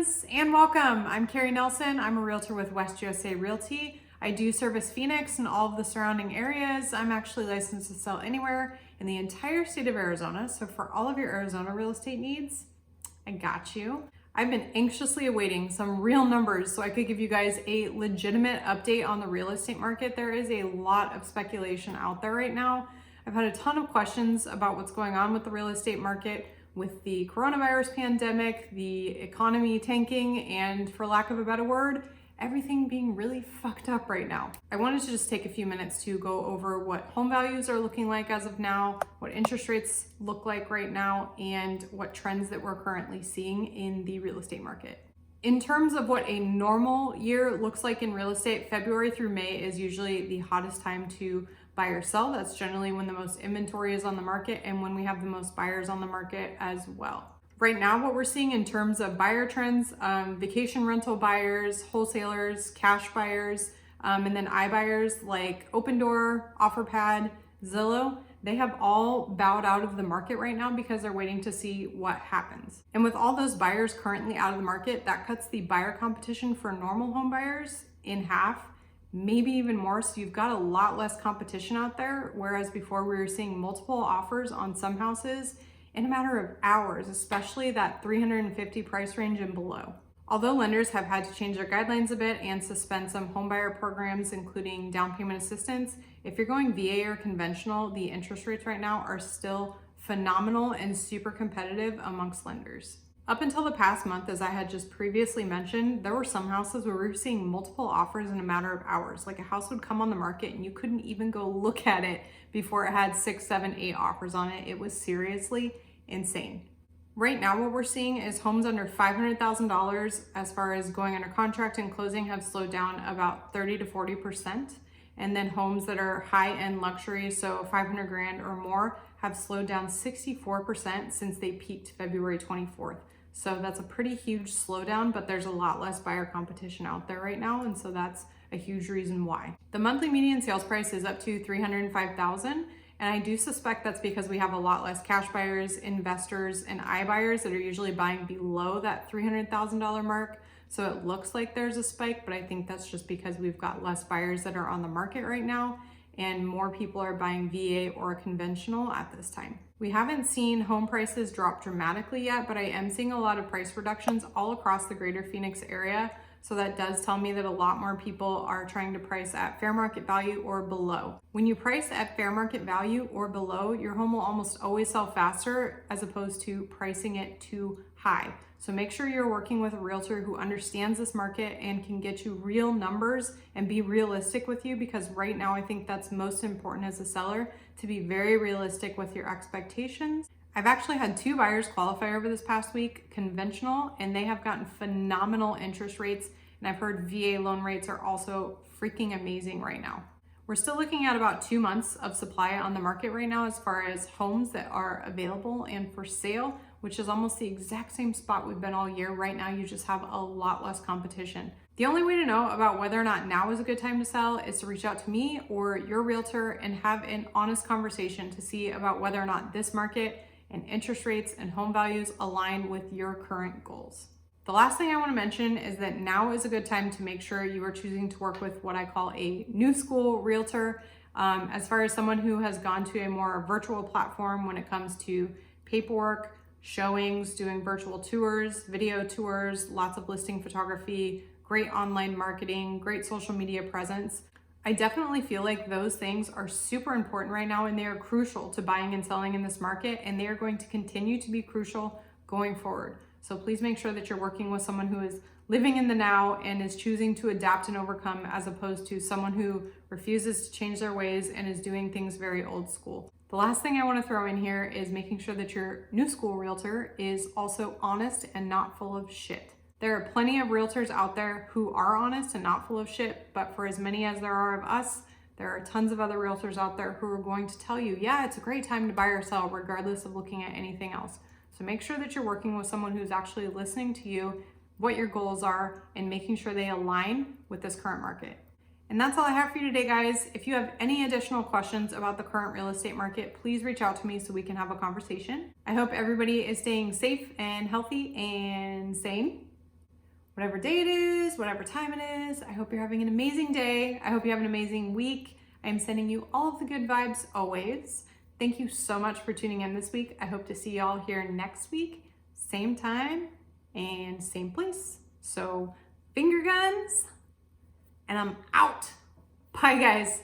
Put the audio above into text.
friends, and welcome. I'm Carrie Nelson. I'm a realtor with West USA Realty. I do service Phoenix and all of the surrounding areas. I'm actually licensed to sell anywhere in the entire state of Arizona. So for all of your Arizona real estate needs, I got you. I've been anxiously awaiting some real numbers so I could give you guys a legitimate update on the real estate market. There is a lot of speculation out there right now. I've had a ton of questions about what's going on with the real estate market with the coronavirus pandemic, the economy tanking, and for lack of a better word, everything being really fucked up right now. I wanted to just take a few minutes to go over what home values are looking like as of now, what interest rates look like right now, and what trends that we're currently seeing in the real estate market. In terms of what a normal year looks like in real estate, February through May is usually the hottest time to buy or sell. That's generally when the most inventory is on the market and when we have the most buyers on the market as well. Right now, what we're seeing in terms of buyer trends, vacation rental buyers, wholesalers, cash buyers, and then iBuyers like Opendoor, OfferPad, Zillow, they have all bowed out of the market right now because they're waiting to see what happens. And with all those buyers currently out of the market, that cuts the buyer competition for normal home buyers in half, maybe even more. So you've got a lot less competition out there, whereas before we were seeing multiple offers on some houses in a matter of hours, especially that 350 price range and below. Although lenders have had to change their guidelines a bit and suspend some homebuyer programs, including down payment assistance, if you're going VA or conventional, the interest rates right now are still phenomenal and super competitive amongst lenders. Up until the past month, as I had just previously mentioned, there were some houses where we were seeing multiple offers in a matter of hours. Like a house would come on the market and you couldn't even go look at it before it had 6, 7, 8 offers on it. It was seriously insane. Right now, what we're seeing is homes under $500,000 as far as going under contract and closing have slowed down about 30 to 40%. And then homes that are high-end luxury, so 500 grand or more, have slowed down 64% since they peaked February 24th. So that's a pretty huge slowdown, but there's a lot less buyer competition out there right now, and so that's a huge reason why. The monthly median sales price is up to $305,000, and I do suspect that's because we have a lot less cash buyers, investors, and iBuyers that are usually buying below that $300,000 mark. So it looks like there's a spike, but I think that's just because we've got less buyers that are on the market right now and more people are buying VA or conventional at this time. We haven't seen home prices drop dramatically yet, but I am seeing a lot of price reductions all across the greater Phoenix area. So that does tell me that a lot more people are trying to price at fair market value or below. When you price at fair market value or below, your home will almost always sell faster as opposed to pricing it too high. So make sure you're working with a realtor who understands this market and can get you real numbers and be realistic with you, because right now I think that's most important as a seller, to be very realistic with your expectations. I've actually had 2 buyers qualify over this past week, conventional, and they have gotten phenomenal interest rates. And I've heard VA loan rates are also freaking amazing right now. We're still looking at about 2 months of supply on the market right now as far as homes that are available and for sale, which is almost the exact same spot we've been all year. Right now, you just have a lot less competition. The only way to know about whether or not now is a good time to sell is to reach out to me or your realtor and have an honest conversation to see about whether or not this market and interest rates and home values align with your current goals. The last thing I want to mention is that now is a good time to make sure you are choosing to work with what I call a new school realtor. As far as someone who has gone to a more virtual platform when it comes to paperwork, showings, doing virtual tours, video tours, lots of listing photography, great online marketing, great social media presence. I definitely feel like those things are super important right now, and they are crucial to buying and selling in this market, and they are going to continue to be crucial going forward. So please make sure that you're working with someone who is living in the now and is choosing to adapt and overcome, as opposed to someone who refuses to change their ways and is doing things very old school. The last thing I want to throw in here is making sure that your new school realtor is also honest and not full of shit. There are plenty of realtors out there who are honest and not full of shit, but for as many as there are of us, there are tons of other realtors out there who are going to tell you, yeah, it's a great time to buy or sell regardless of looking at anything else. So make sure that you're working with someone who's actually listening to you, what your goals are, and making sure they align with this current market. And that's all I have for you today, guys. If you have any additional questions about the current real estate market, please reach out to me so we can have a conversation. I hope everybody is staying safe and healthy and sane. whatever day it is, whatever time it is. I hope you're having an amazing day. I hope you have an amazing week. I'm sending you all of the good vibes always. Thank you so much for tuning in this week. I hope to see y'all here next week, same time and same place. So finger guns, and I'm out. Bye, guys.